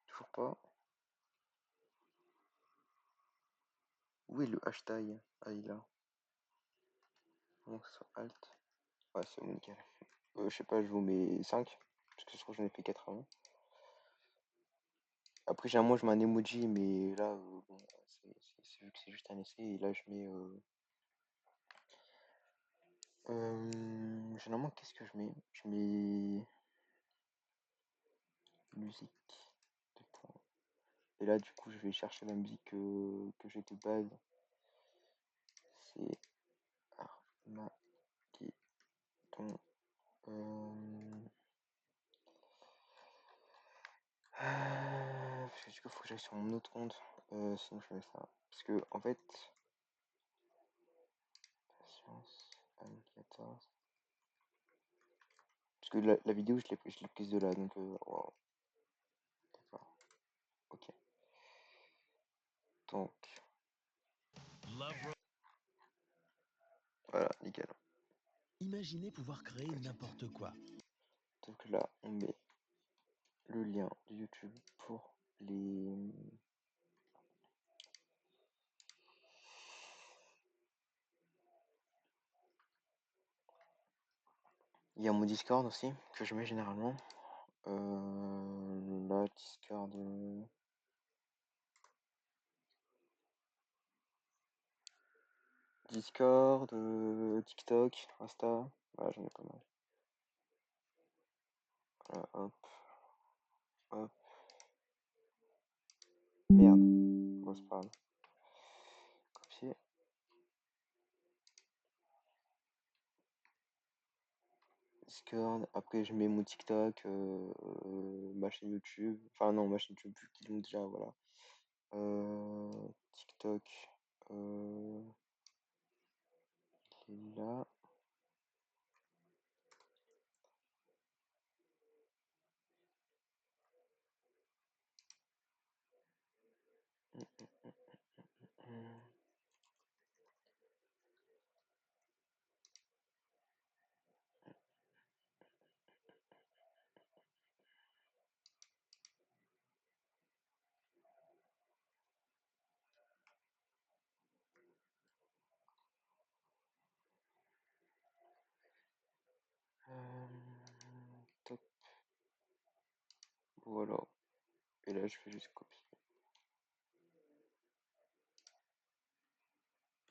toujours pas. Où est le hashtag? Ah, il est là. Donc ça soit Alt. Ouais, c'est bon, nickel. Je sais pas, je vous mets 5. Parce que je trouve que j'en ai fait 4 avant. Après, généralement, je mets un emoji, mais là, bon, vu que c'est juste un essai. Et là, je mets. Généralement, qu'est-ce que je mets? Je mets. Musique. Deux points. Et là, du coup, je vais chercher la musique que j'ai de base. C'est Armageddon. Parce que du coup, faut que j'aille sur mon autre compte. Sinon, je fais ça. Parce que, en fait. Patience. 14. Parce que la vidéo, je l'ai prise de là. Donc, wow. D'accord. Ok. Donc. Voilà, nickel. Imaginez pouvoir créer n'importe quoi. Donc là, on met le lien de YouTube pour les. Il y a mon Discord aussi, que je mets généralement. Là, Discord. Discord, TikTok, Insta. Voilà, j'en ai pas mal. Voilà, hop, hop. Merde. Bon, c'est pas grave. Copier. Discord. Après, je mets mon TikTok, ma chaîne YouTube. Enfin, non, ma chaîne YouTube, vu qu'ils l'ont déjà, voilà. TikTok. Il est là. Top. Voilà. Et là, je fais juste copier.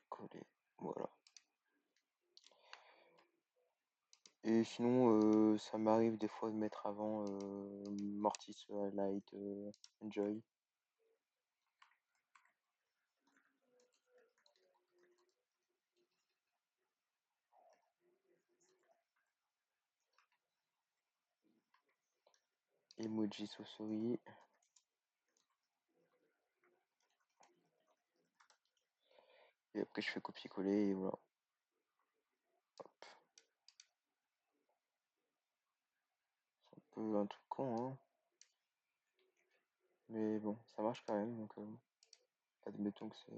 Coller. Voilà. Et sinon, ça m'arrive des fois de mettre avant Mortis, Light, Enjoy. Emoji sous souris. après je fais copier-coller et voilà. Hop. C'est un peu un truc con, hein. Mais bon, ça marche quand même, donc admettons que c'est...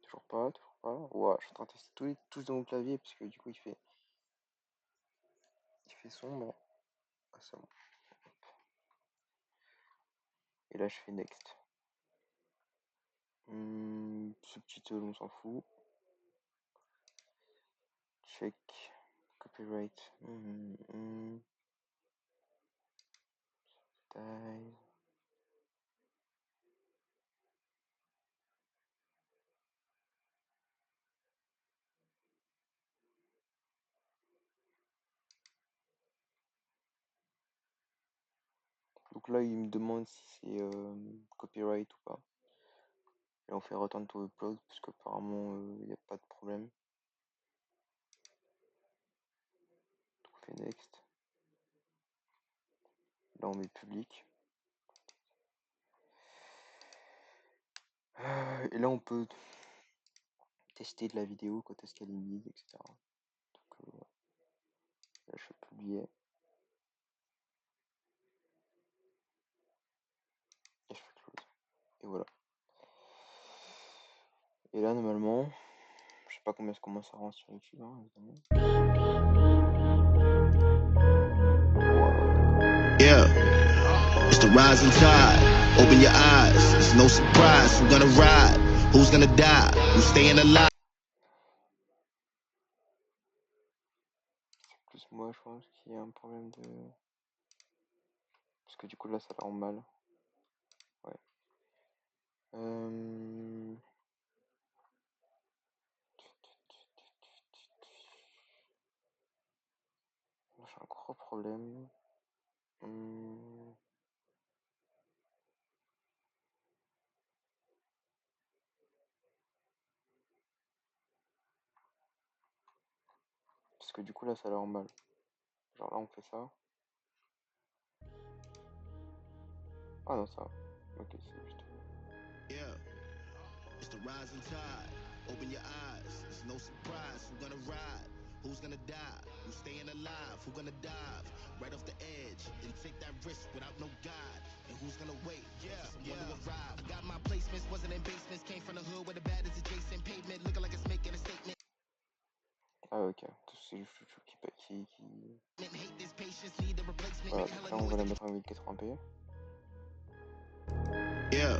Toujours pas, toujours pas. Ouah, je suis en train de tester tous dans mon clavier parce que du coup il fait sombre. Ah, c'est bon. Et là je fais next. Subtitle, on s'en fout. Check. Copyright. Style. Donc là il me demande si c'est copyright ou pas. Et on fait return to upload parce qu'apparemment il n'y a pas de problème. Donc on fait next. Là on met public. Et là on peut tester de la vidéo, quand est-ce qu'elle est mise, etc. Donc là je fais publier. Et je fais close. Et voilà. Et là normalement, je sais pas comment ça rend sur YouTube, hein, évidemment. Yeah, it's the rising tide. Open your eyes, it's no surprise. Who's gonna ride? Who's gonna die? Who's staying alive? C'est plus moi, je pense qu'il y a un problème de... Parce que du coup là ça la rend mal. Ouais. J'ai un gros problème. Parce que du coup là ça la rend mal. Genre là on fait ça. Ah non ça. Ok, c'est juste. Yeah, it's the rising tide. Open your eyes, it's no surprise. Who's gonna ride? Who's gonna die? Who's staying alive? Who's gonna dive right off the edge and take that risk without no guide? And who's gonna wait? Someone to arrive. I got my placements, wasn't in basements. Came from the hood where the bad is adjacent. Pavement looking like it's making a statement. Ah ok, c'est juste qui... Voilà, donc là on va la mettre en 1080p. Yeah.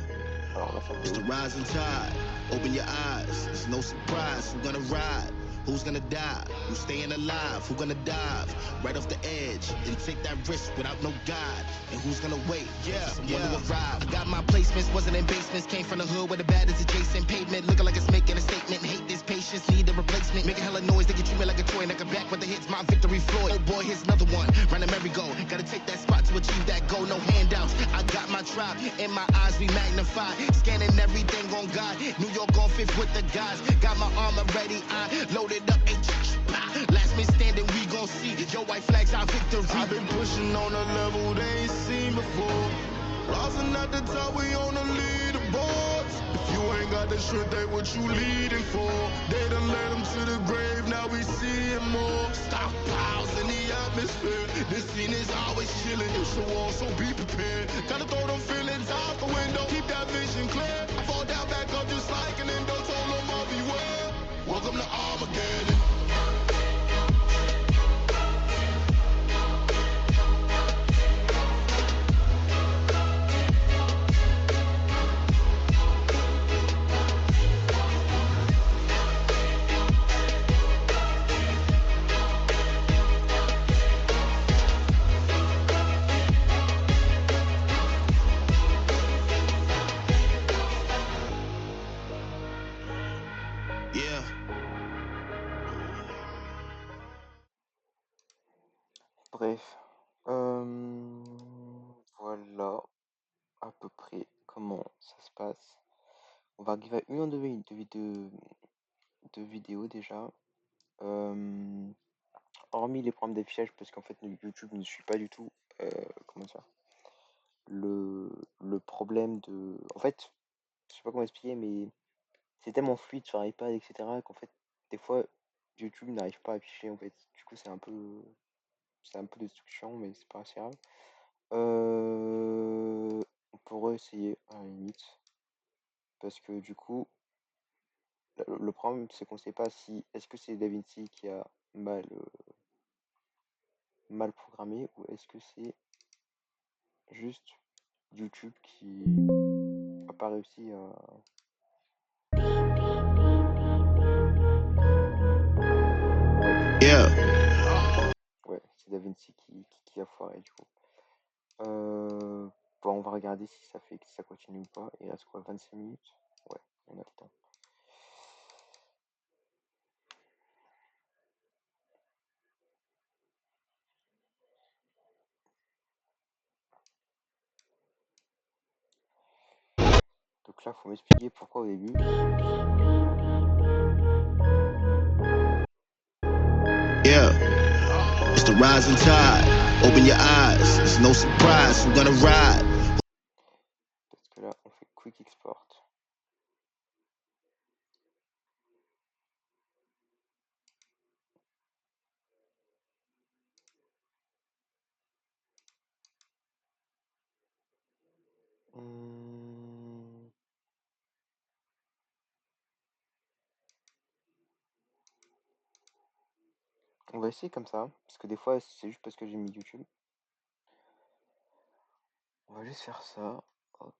Alors là ça It's the fait... rising tide. Open your eyes. It's no surprise. Who's gonna ride? Who's gonna die? Who's staying alive? Who's gonna dive right off the edge and take that risk without no guide? And who's gonna wait? Someone to arrive. I got my placements, wasn't in basements. Came from the hood where the bad is adjacent. Pavement looking like it's making a statement. Hate this patience, need a replacement. Making hella noise, they get treat me like a toy. Like a back with the hits, my victory Floyd. Oh boy, here's another one. Run the merry-go. Gotta take that spot to achieve that goal. No handouts. I got my tribe. In my eyes, we magnify. Scanning everything on God. New York on fifth with the guys. Got my armor ready. I loaded up and last man standing, we gon' see. Your white flags, our victory. I've been pushing on a level they ain't seen before. Rising at the top, we on the leaderboards. If you ain't got the strength, ain't what you leading for. They done led them to the grave, now we seeing more. Stockpiles in the atmosphere. This scene is always chilling. It's a war, so be prepared. Gotta throw them feelings out the window. Keep that vision clear. I fall down, back up just like an endo. Told them all beware. Welcome to Armageddon. Yeah. Bref, voilà à peu près comment ça se passe. On va arriver à 1 heure de vidéo déjà. Hormis les problèmes d'affichage, parce qu'en fait YouTube ne suit pas du tout, comment dire, le, le problème de... En fait, je sais pas comment expliquer, mais c'est tellement fluide sur iPad, etc., qu'en fait, des fois, YouTube n'arrive pas à afficher, en fait. Du coup, c'est un peu destruction, mais c'est pas assez grave. On pourrait essayer, à la limite, parce que du coup, le problème, c'est qu'on sait pas si, est-ce que c'est DaVinci qui a mal programmé, ou est-ce que c'est juste YouTube qui a pas réussi à... Yeah. Ouais, c'est DaVinci qui a foiré du coup. Bon, on va regarder si ça fait que ça continue ou pas. Il reste quoi, 26 minutes? Ouais, on a le temps. Donc là, faut m'expliquer pourquoi au début. Yeah. It's the rising tide. Open your eyes. It's no surprise who's gonna ride. Parce que là, on fait quick export. On va essayer comme ça, parce que des fois, c'est juste parce que j'ai mis YouTube. On va juste faire ça. Hop.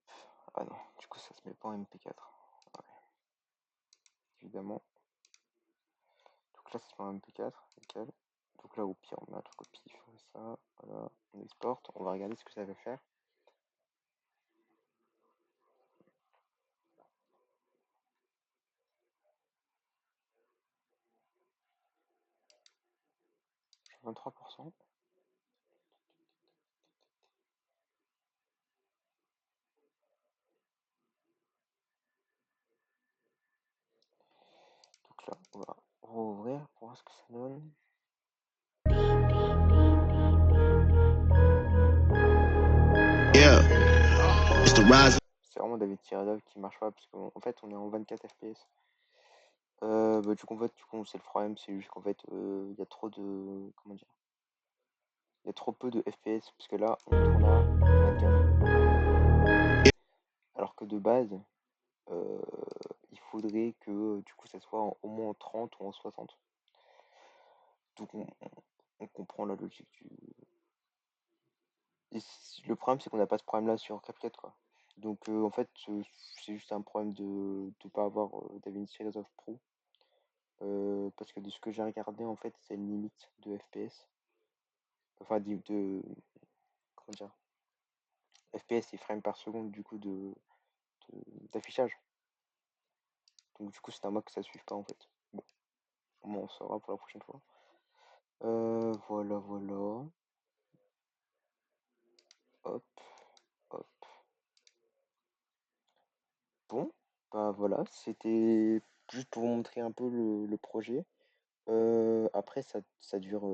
Ah non, du coup, ça se met pas en MP4. Ouais, évidemment. Donc là, ça se met en MP4, nickel. Donc là, au pire, on met un truc au pif, ça, voilà, on exporte. On va regarder ce que ça va faire. J'ai 23%. Donc là, on va rouvrir pour voir ce que ça donne. Yeah. It's the rising. C'est vraiment David Tiradov qui marche pas, parce qu'en fait, on est en 24 FPS. Du coup, en fait, c'est le problème, c'est juste qu'en fait, il y a trop de... Comment dire? Il y a trop peu de FPS, parce que là, on tourne à 24. Alors que de base, il faudrait que du coup ça soit au moins en 30 ou en 60. Donc on comprend la logique du... Et le problème c'est qu'on n'a pas ce problème là sur CapCut quoi. Donc en fait c'est juste un problème de ne pas avoir DaVinci Resolve Pro. Parce que de ce que j'ai regardé en fait c'est une limite de FPS. Enfin comment dire? FPS c'est frames par seconde du coup d'affichage. Donc du coup c'est à moi que ça suive pas en fait. Bon, au moins on saura pour la prochaine fois. Voilà, voilà. Hop, hop. Bon, bah voilà, c'était juste pour vous montrer un peu le projet. Après, ça dure,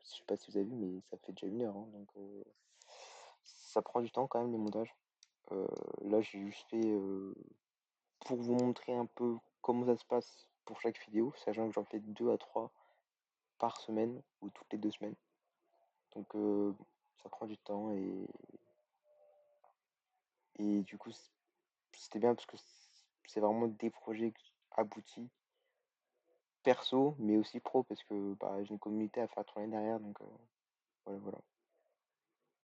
je sais pas si vous avez vu, mais ça fait déjà 1 heure, hein, donc ça prend du temps quand même le montage. Là, j'ai juste fait pour vous montrer un peu comment ça se passe pour chaque vidéo, sachant que j'en fais 2 à 3 par semaine ou toutes les 2 semaines. Donc ça prend du temps et du coup c'était bien parce que c'est vraiment des projets aboutis perso mais aussi pro parce que bah, j'ai une communauté à faire tourner derrière donc voilà voilà.